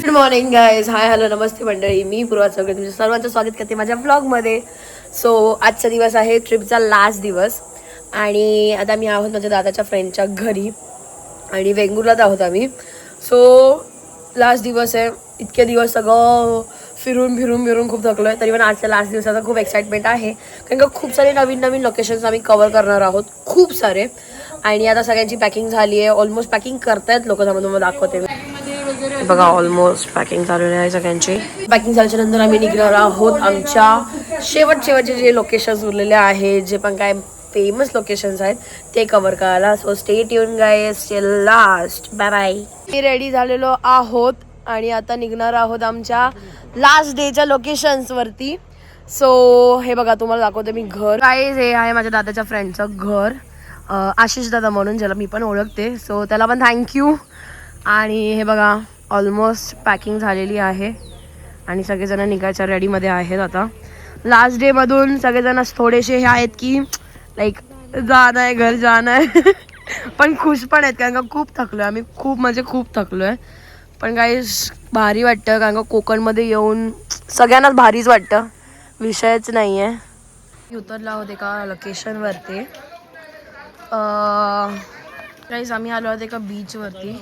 Good morning guys. Hi hello नमस्ते मंडळी. मी पूर्वा चौगले तुमचं सर्वांचं स्वागत करते माझ्या ब्लॉगमध्ये. सो आजचा दिवस आहे ट्रिपचा लास्ट दिवस आणि आता मी आहोत माझ्या दादाच्या फ्रेंडच्या घरी आणि वेंगुर्लात आहोत आम्ही. सो लास्ट दिवस आहे. इतके दिवस सगळं फिरून फिरून फिरून खूप थकलो आहे. तरी पण आजच्या लास्ट दिवसाचा खूप एक्साइटमेंट आहे कारण का खूप सारे नवीन नवीन लोकेशन्स आम्ही कव्हर करणार आहोत, खूप सारे. आणि आता सगळ्यांची पॅकिंग झाली आहे. ऑलमोस्ट पॅकिंग करतायत लोक, तुम्हाला दाखवते बघा. ऑलमोस्ट पॅकिंग झालेली आहे सगळ्यांची. पॅकिंग झाल्याच्या नंतर आम्ही निघणार आहोत आमच्या शेवटचे जे लोकेशन्स उरलेले आहेत, जे पण काय फेमस लोकेशन्स आहेत ते कव्हर करायला. So stay tune guys till last. Bye bye. मी रेडी झालेलो आहोत आणि आता निघणार आहोत आमच्या लास्ट डेच्या लोकेशन्स वरती. सो हे बघा तुम्हाला दाखवते मी घर. गाईज हे आहे माझ्या दादाच्या फ्रेंडचं घर, आशिष दादा म्हणून, ज्याला मी पण ओळखते. सो त्याला पण थँक्यू. आणि हे बघा ऑलमोस्ट पॅकिंग झालेली आहे आणि सगळेजण निघायच्या रेडीमध्ये आहेत. आता लास्ट डेमधून सगळेजण थोडेसे हे आहेत की लाईक जाणं आहे, घर जाणं आहे पण खुश पण आहेत कारण का खूप थकलो आहे आम्ही, खूप म्हणजे खूप थकलो आहे. पण काही भारी वाटतं कारण का कोकणमध्ये येऊन सगळ्यांनाच भारीच वाटतं, विषयच नाही आहे. उतरला आहोत एका लोकेशनवरती. गाईज आम्ही आलो आहोत एका बीचवरती,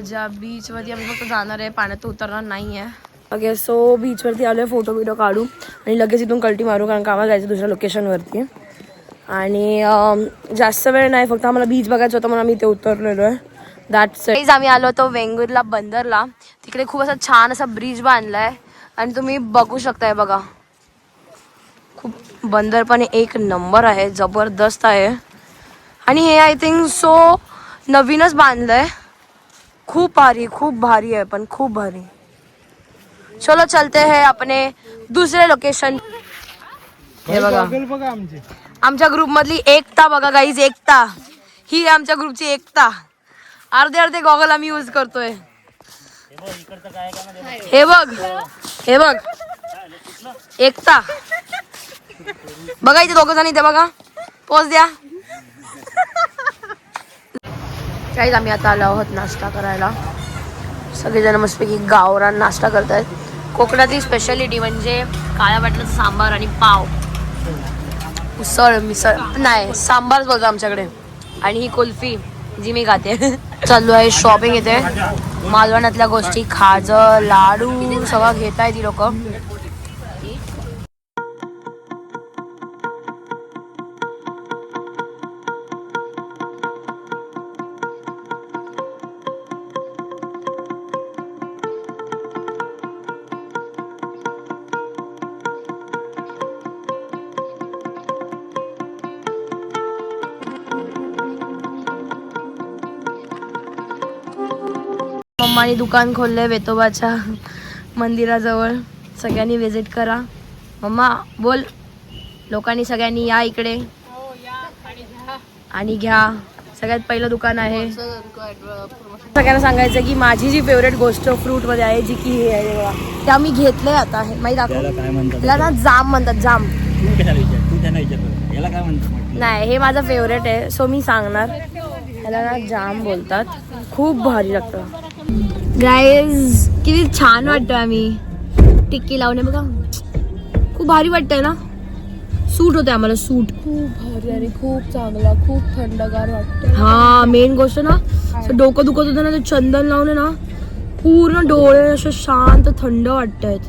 ज्या बीचवरती आम्ही फक्त जाणार आहे, पाण्यात उतरणार नाही आहे. ओके, सो बीचवरती आलो आहे, फोटो बिटो काढू आणि लगेच इथून कल्टी मारू कारण का आम्हाला जायचं दुसऱ्या लोकेशनवरती. आणि जास्त वेळ नाही, फक्त आम्हाला बीच बघायचं होतं म्हणून आम्ही इथे उतरलेलो आहे. That's it. आम्ही आलो होतो वेंगुर्ला बंदरला. तिकडे खूप असा छान असा ब्रिज बांधला आहे आणि तुम्ही बघू शकताय बघा. खूप बंदर पण एक नंबर आहे, जबरदस्त आहे. आणि हे आय थिंक सो नवीनच बांधलंय. खूप भारी आहे, पण खूप भारी. चलो चलते हैं अपने दुसरे लोकेशन. हे बघा आमच्या ग्रुप मधली एकता बघा गाईज, एकता ही आमच्या ग्रुपची एकता. अर्धे गॉगल आम्ही यूज करतोय. हे बघ एकता बघा, इथे दोघं जण इथे बघा, पोच द्या. काहीच आम्ही आता आलो आहोत नाश्ता करायला. सगळेजण मस्तपैकी गावरान नाश्ता करतायत. कोकणातली स्पेशालिटी म्हणजे काळ्या वाटणाचं सांबार आणि पाव. मिसळ नाही, सांबारच बोलतो आमच्याकडे. आणि ही कुल्फी जी मी खाते. चालू आहे शॉपिंग. इथे मालवणातल्या गोष्टी, खाजं, लाडू सगळं घेत आहे ती लोक. मम्मानी दुकान खोललंय वेतोबाच्या मंदिराजवळ. सगळ्यांनी व्हिजिट करा. मम्मा बोल, लोकांनी सगळ्यांनी या इकडे आणि घ्या. सगळ्यात पहिलं दुकान आहे. सगळ्यांना सांगायचं की माझी जी फेवरेट गोष्ट फ्रूट मध्ये आहे, जी की हे आहे बघा, त्या मी घेतलंय आता. हे माहिती दाखव, त्याला ना जाम म्हणतात, जाम. नाही, हे माझं फेवरेट आहे, सो मी सांगणार. ह्याला ना जाम बोलतात. खूप भारी लागतं गाईज. किती छान वाटतं. आम्ही टिक्की लावणे बघा, खूप भारी वाटतंय ना. सूट होते आम्हाला, सूट. खूप भारी आणि खूप चांगला, खूप थंडगार वाटतं. हा मेन गोष्ट ना, डोकं दुखत होतं ना, ते चंदन लावणे ना, पूर्ण डोळे असे शांत थंड वाटतायत.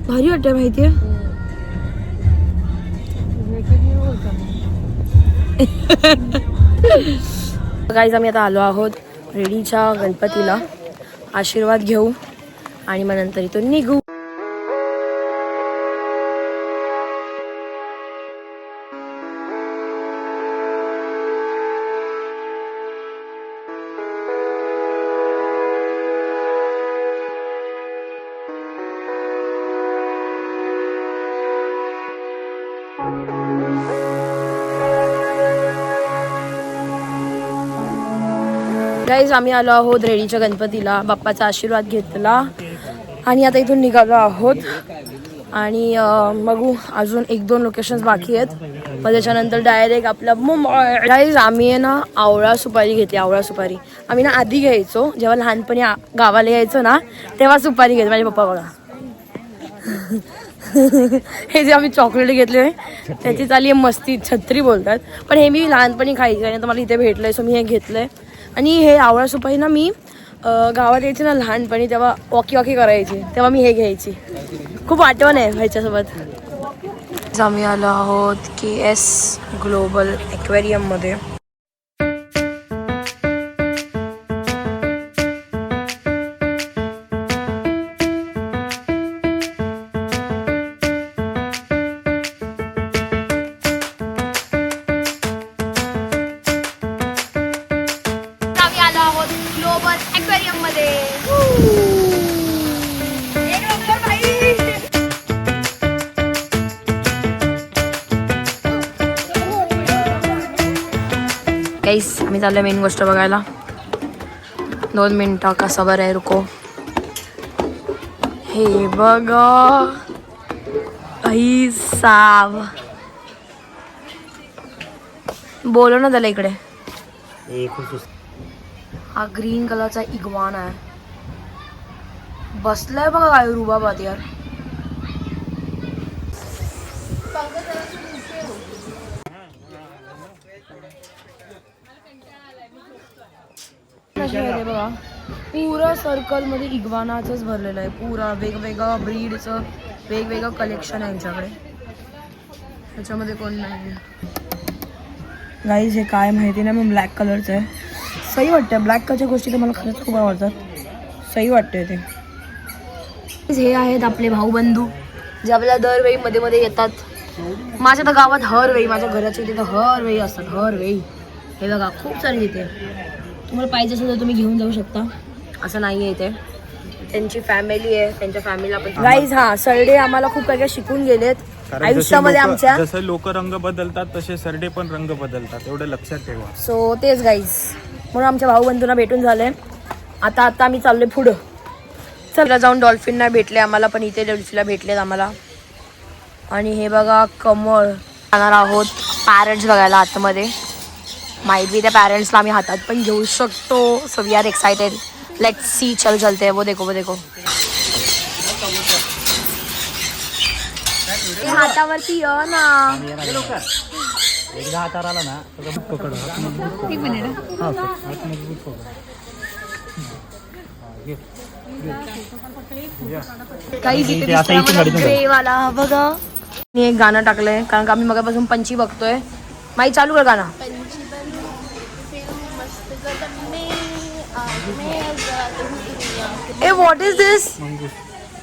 भारी वाटतंय माहितीये. गाईज आम्ही आता आलो आहोत रेडीच्या गणपतीला. आशीर्वाद घेऊ आणि मग नंतर इथून निघू. गाईज आम्ही आलो आहोत रेडीच्या गणपतीला. बाप्पाचा आशीर्वाद घेतला आणि आता इथून निघालो आहोत. आणि बघू अजून 1-2 लोकेशन्स बाकी आहेत. मग त्याच्यानंतर डायरेक्ट आपला मुंबई. गाईज आम्ही आहे ना आवळा सुपारी घेतली. आवळा सुपारी आम्ही ना आधी घ्यायचो जेव्हा लहानपणी गावाला यायचो ना तेव्हा सुपारी घ्यायचो. माझे पप्पा बघा हे जे आम्ही चॉकलेट घेतले त्याची चाली मस्ती छत्री बोलतात. पण हे मी लहानपणी खायची आणि आता मला इथे भेटलंय सो मी हे घेतलंय. आणि हे आवळा सुपारी ना मी गावात यायची ना लहानपणी तेव्हा वॉकी करायची तेव्हा मी हे घ्यायची. खूप आठवण आहे ह्याच्यासोबत. आम्ही आलो आहोत KS ग्लोबल ॲक्वेरियममध्ये. आम्ही आलो आहोत ग्लोबल ॲक्वेरियम मध्ये. गाईस आम्ही चाललोय मेन गोष्ट बघायला. 2 मिनिटं कसा बरं आहे रुको. हे बघा आई साव बोलो ना त्याला इकडे. हा ग्रीन कलरचा इग्वाना आहे. बसलाय बघा काय रुबाबात यार. बघा पुरा सर्कल मध्ये इग्वानाच भरलेलं आहे. पुरा वेगवेगळं ब्रीडचं वेगवेगळं कलेक्शन आहे यांच्याकडे. त्याच्यामध्ये कोण नाही. गाईज हे काय माहिती नाही मग ब्लॅक कलरचं आहे. सही वाटतं ब्लॅक कलरच्या गोष्टी तर मला खरंच खूप आवडतात. सही वाटते ते. हे आहेत आपले भाऊबंधू जे आपल्याला दरवेळी मध्ये मध्ये येतात. माझ्या तर गावात हर वेळी माझ्या घराच्या तिथं हर वेळी असतात. हर वेळी हे बघा खूप सारे इथे. तुम्हाला पाहिजे असेल तर तुम्ही घेऊन जाऊ शकता. असं नाही आहे इथे. त्यांची फॅमिली आहे. त्यांच्या फॅमिलीला पण गाईज हा सरडे आम्हाला खूप काही शिकून गेलेत आयुष्यामध्ये आमच्या. जसं लोक रंग बदलतात तसे सरडे पण रंग बदलतात एवढं लक्षात ठेवा. सो तेच गाईज म्हणून आमच्या भाऊबंधूंना भेटून झाले. आता आम्ही चाललोय पुढं. चला जाऊन डॉल्फिनना भेटले आम्हाला पण इथे डॉल्फिनला भेटलेत आम्हाला. आणि हे बघा कमळ. जाणार आहोत पॅरेंट्स बघायला आतमध्ये. माइट बी त्या पॅरेंट्सला आम्ही हातात पण घेऊ शकतो. So we are excited. Let's see. चल चलते. वो देखो वो देखो. हातावरती ये ना. एकदा हातावर आला ना पकड. एक मिनिट. काही ग्रेवाला बघा. मी एक गाणं टाकलंय कारण का आम्ही मगापासून पंची बघतोय. माई चालू कर गाणं. ए व्हॉट इज दिस.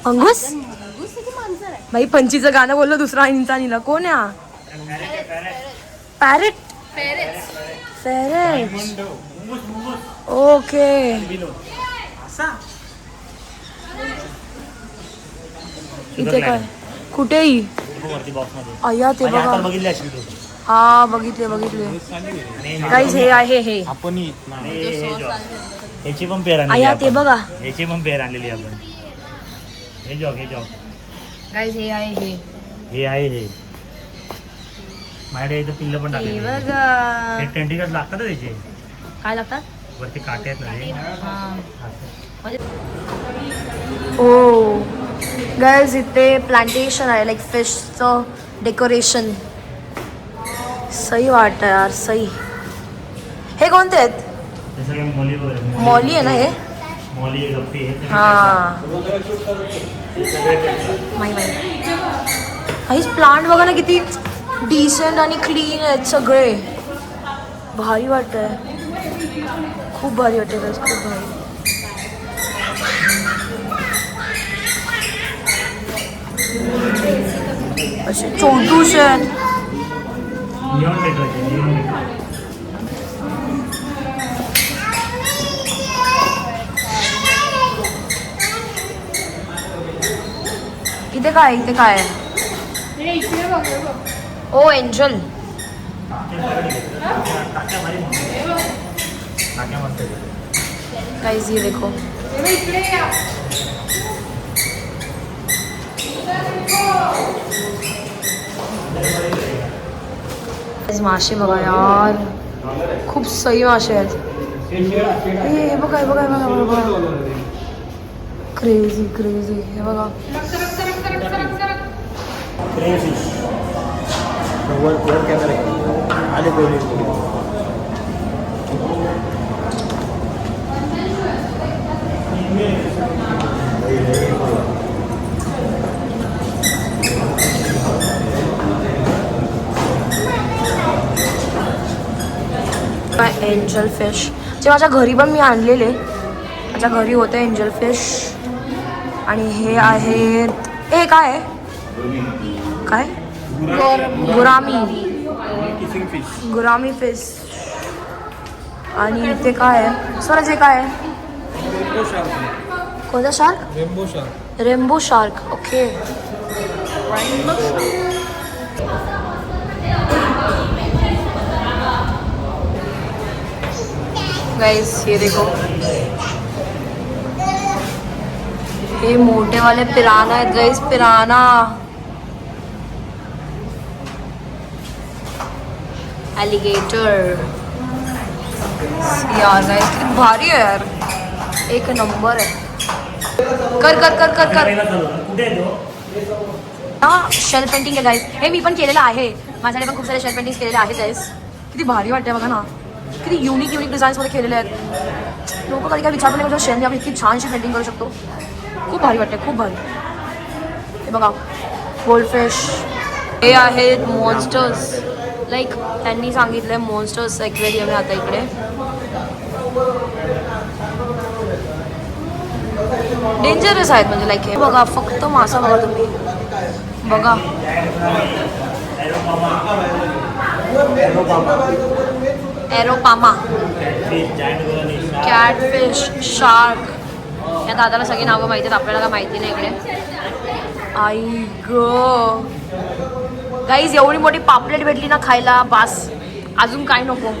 अंगूस. भाई पंचीचं गाणं बोललो दुसरा इंसानीला. कोण आहे? पॅरेट. फेरेट. ओके. इथे काय कुठेही अय्या ते बघा. हा बघितले. गाईज हे आहे हे आपण ह्याची पण पेर आणली. अय्या ते बघा. ह्याची पण पेर आणलेली आपण. हे जॉग गाईज हे आहे हे आहे हे माझ्या इथं पिल्लं पण टाकले. बघा हे टेंटिकट लागतात त्याचे. काय लागतात वरती काटे आहेत ना. ओ गाईज इथे प्लांटेशन आहे लाईक फिशचं डेकोरेशन. सही वाटत यार सही. हे कोणते आहेत? मॉली आहे ना हे. मॉली गप्पी आहे. हा माहिती. प्लांट बघा ना किती डिसेंट आणि क्लीन आहेत सगळे. भारी वाटतंय. खूप भारी वाटतंय गाईज. खूप भारी. असे छोटूशे आहेत. इथे काय इथे काय आहे? ओ एंजल. गाइस ये देखो. मासे बघा यार, खूप सही मासे आहेत. हे बघा हे बघा हे बघा बघा, क्रेझी क्रेझी. हे बघा काय एंजल फिश, जे माझ्या घरी पण मी आणलेले. माझ्या घरी होते एंजल फिश. आणि हे आहेत, हे काय आहे, काय गुरामी, गुरामी फिश. आणि ते काय आहे स्वराज, हे काय आहे, कोणता shark, rainbow shark. Okay. Guys ये देखो, ये मोटे वाले पिराना है गाइस, पिराना. एलिगेटर यार गाइस, किती भारी आहे यार, एक नंबर आहे. कर कर कर कर कर. हा शेल पेंटिंग आहे गाइस, हे मी पण केलेलं आहे. माझ्याकडे पण खूप सारे शेल पेंटिंग केलेले आहेत गाइस. किती भारी वाटते बघा ना, किती युनिक युनिक डिझाईन्समध्ये केलेले आहेत. लोक कधी काय विचार पण नाही, शेलने आपण इतकी छानशी पेंटिंग करू शकतो. खूप भारी वाटते, खूप भारी. हे बघा गोल्डफिश. हे आहेत मॉन्स्टर्स, लाईक त्यांनी सांगितलं मॉन्स्टर्स ॲक्वेरियम आहे आता इकडे. डेंजरस आहेत म्हणजे लाईक. हे बघा फक्त मासा बघा तुम्ही, बघा एरोपामा, कॅटफिश, शार्क. या दादाला सगळी नावं माहिती आहेत, आपल्याला काय माहिती नाही इकडे. आई ग गाईज, एवढी मोठी पापलेट भेटली ना खायला, बास, अजून काय नको.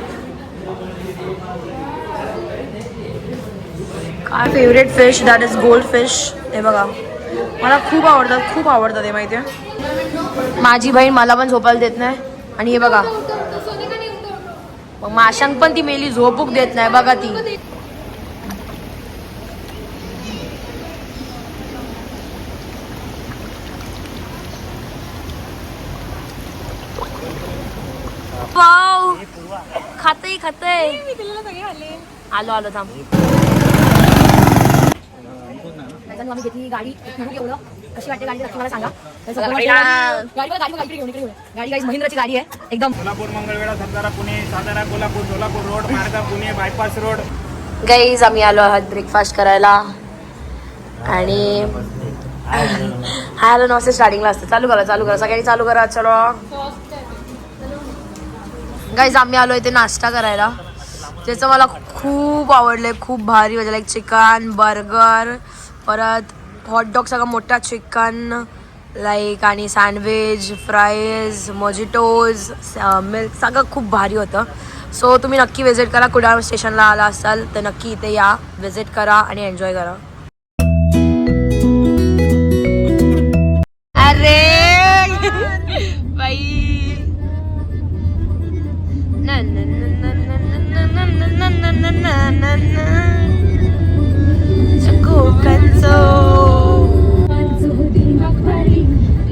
काय favourite fish that is gold fish. हे बघा मला खूप आवडतात, खूप आवडतात हे माहिती आहे. माझी बहीण मला पण झोपायला देत नाही. आणि हे बघा मग माशांक पण ती मेली, झोपूक देत नाही बघा ती. वाव, खातय खातय. आलो आलो थांब. आम्ही घेतली गाडी, एवढं कशी वाटते गाडी नक्की मला सांगा. गाडी महिंद्राची गाडी आहे एकदम. कोल्हापूर, मंगळवेढा, सातारा, पुणे, सातारा, कोल्हापूर, सोलापूर रोड मार्ग, पुणे बायपास रोड. गाईज आम्ही आलो आहात ब्रेकफास्ट करायला. आणि हॅलो नमस्ते स्टार्टिंगला असतं. चालू करा सगळ्यांनी चालू करा. चलो गाईज आम्ही आलो इथे नाश्ता करायला. त्याचं मला खूप आवडलं, खूप भारी म्हणजे लाईक चिकन, बर्गर, परत हॉटडॉग सगळं मोठा चिकन लाईक, आणि सँडविच, फ्राईज, मोजिटोज, मिल्क सगळं खूप भारी होतं. सो तुम्ही नक्की विजिट करा. कुडाळ स्टेशनला आला असाल तर नक्की इथे या, विजिट करा आणि एन्जॉय करा. अरे बाई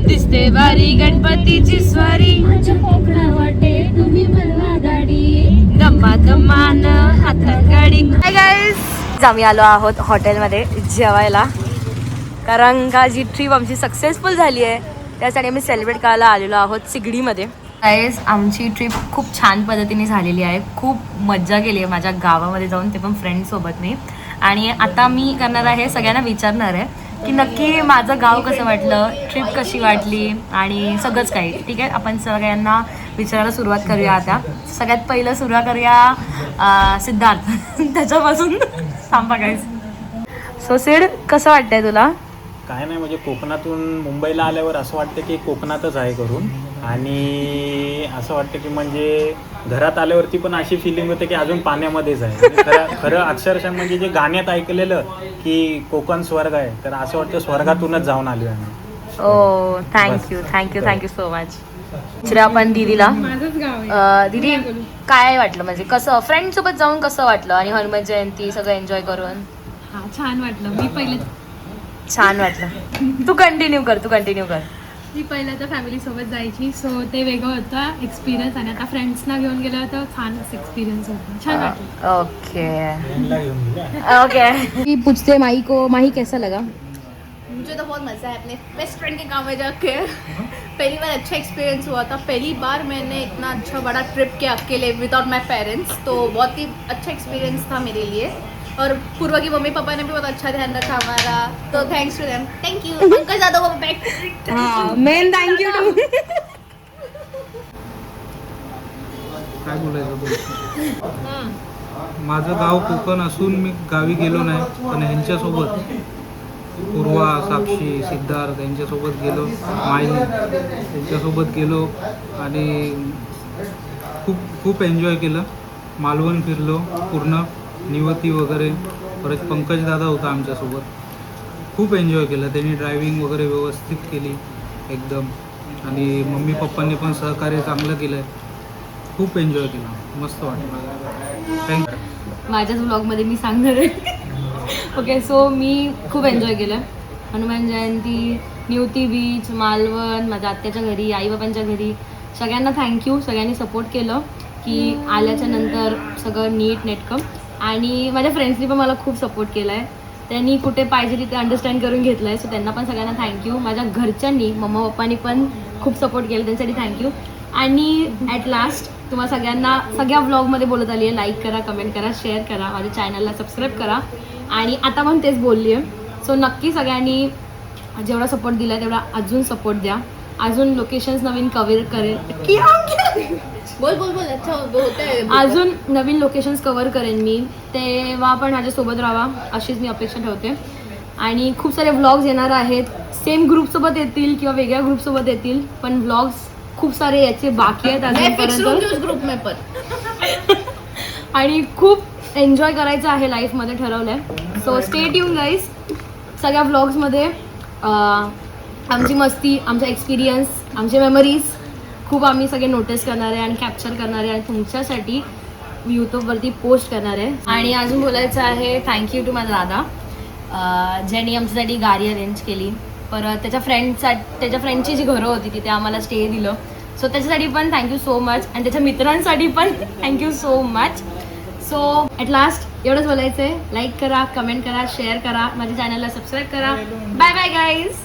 दिसते बारी गणपतीची स्वारी, दम्मा दम्मान हातात गाडी. हाय गाईज, आम्ही आलो आहोत हॉटेलमध्ये जेवायला, कारण का जी ट्रिप आमची सक्सेसफुल झाली आहे त्यासाठी आम्ही सेलिब्रेट करायला आलेलो आहोत सिगडीमध्ये. गाईज आमची ट्रिप खूप छान पद्धतीने झालेली आहे. खूप मज्जा केली आहे माझ्या गावामध्ये जाऊन, ते पण फ्रेंड्ससोबत मी. आणि आता मी करणार आहे, सगळ्यांना विचारणार आहे की नक्की माझं गाव कसं वाटलं, ट्रिप कशी वाटली आणि सगळंच काही. ठीक आहे, आपण सगळ्यांना विचारायला सुरुवात करूया. आता सगळ्यात पहिलं सुरुवात करूया सिद्धार्थ त्याच्यापासून. थांबा गाईज. सो सिड, कसं वाटतंय तुला? काय नाही म्हणजे कोकणातून मुंबईला आल्यावर असं वाटतं की कोकणातच आहे करून. आणि असं वाटतं की म्हणजे घरात आल्यावरती पण अशी फिलिंग होते की अजून पाण्यामध्येच आहे. खरं अक्षरशः म्हणजे जे गाण्यात ऐकलेलं की कोकण स्वर्ग आहे, तर असं वाटतं स्वर्गातूनच जाऊन आलो आम्ही. ओ थँक्यू सो मच. आपण दीदीला दीदी काय वाटलं म्हणजे कसं फ्रेंड सोबत जाऊन कसं वाटलं आणि हनुमान जयंती सगळं एन्जॉय करून? हा छान वाटलं. छान वाटलं. तू कंटिन्यू कर. मी पहिलं तर फॅमिली सोबत जायची, सो ते वेगळं होतं एक्सपिरियन्स, आणि आता फ्रेंड्सना घेऊन गेलं तर छान एक्सपिरियन्स होता. छान वाटलं. ओके. पूछते माही को, माही कैसा लगा? मुझे तो बहुत मज़ा है अपने बेस्ट फ्रेंड के गाँव में जाके. पहली बार अच्छा एक्सपीरियंस हुआ था. पहली बार मैंने इतना अच्छा बड़ा ट्रिप किया अकेले विदाउट माय पेरेंट्स, तो बहुत ही अच्छा एक्सपीरियंस था मेरे लिए. और पूर्वा की मम्मी पापा ने भी बहुत अच्छा ध्यान रखा हमारा, तो thanks to them. Thank you uncle Jadhav को बैक. Main thank you to. काय बोलायचं बोल. माझं गाव कोकण असून मी गावी गेलो नाही, पण ह्यांच्यासोबत पूर्वा, साक्षी, सिद्धार्थ यांच्यासोबत गेलो, माई यांच्यासोबत गेलो आणि खूप एन्जॉय केलं. मालवण फिरलो पूर्ण, निवती वगैरे. परत पंकज दादा होता आमच्यासोबत, खूप एन्जॉय केलं. त्यांनी ड्रायव्हिंग वगैरे व्यवस्थित केली एकदम, आणि मम्मी पप्पांनी पण सहकार्य चांगलं केलं. खूप एन्जॉय केला, मस्त वाटलं. थँक्यू. माझ्याच ब्लॉगमध्ये मी सांगणार आहे. ओके, सो मी खूप एन्जॉय केलं. हनुमान जयंती, निवती बीच, मालवण, माझ्या आत्याच्या घरी, आईबाबांच्या घरी. सगळ्यांना थँक्यू. सगळ्यांनी सपोर्ट केलं की आल्याच्या नंतर सगळं नीट नेटकं. आणि माझ्या फ्रेंड्सनी पण मला खूप सपोर्ट केला आहे. त्यांनी कुठे पाहिजे तिथे अंडरस्टँड करून घेतलं आहे, सो त्यांना पण सगळ्यांना थँक्यू. माझ्या घरच्यांनी, मम्मा पप्पांनी पण खूप सपोर्ट केलं, त्यांच्यासाठी थँक्यू. आणि ॲट लास्ट तुम्हाला सगळ्यांना सगळ्या व्लॉगमध्ये बोलत आली आहे, लाईक करा, कमेंट करा, शेअर करा, माझ्या चॅनलला सबस्क्राईब करा. आणि आता पण तेच बोलली आहे. सो नक्की सगळ्यांनी जेवढा सपोर्ट दिला तेवढा अजून सपोर्ट द्या. अजून लोकेशन्स नवीन कव्हर करेल. बोल अच्छा होता है. अजून नवीन लोकेशन्स कव्हर करेन मी, तेव्हा पण माझ्यासोबत राहा अशीच मी अपेक्षा ठेवते. आणि खूप सारे व्लॉग्स येणार आहेत, सेम ग्रुपसोबत येतील किंवा वेगळ्या ग्रुपसोबत येतील, पण व्लॉग्स खूप सारे याचे बाकी आहेत अजूनपर्यंत. ग्रुप में पर आणि खूप एन्जॉय करायचं आहे लाईफमध्ये, ठरवलं आहे. So stay tune guys. सगळ्या व्लॉग्समध्ये आमची मस्ती, आमचा एक्सपिरियन्स, आमचे मेमरीज खूप आम्ही सगळे नोटीस करणार आहे आणि कॅप्चर करणार आहे आणि तुमच्यासाठी यूट्यूबवरती पोस्ट करणार आहे. आणि अजून बोलायचं आहे थँक्यू टू माझा दादा, ज्यांनी आमच्यासाठी गाडी अरेंज केली. परत त्याच्या फ्रेंडची जी घरं होती तिथे आम्हाला स्टे दिलं, सो त्याच्यासाठी पण थँक्यू सो मच. आणि त्याच्या मित्रांसाठी पण thank you so much. So at last एवढंच बोलायचं आहे. लाईक करा, कमेंट करा, शेअर करा, माझ्या चॅनलला सबस्क्राईब करा. Bye bye guys.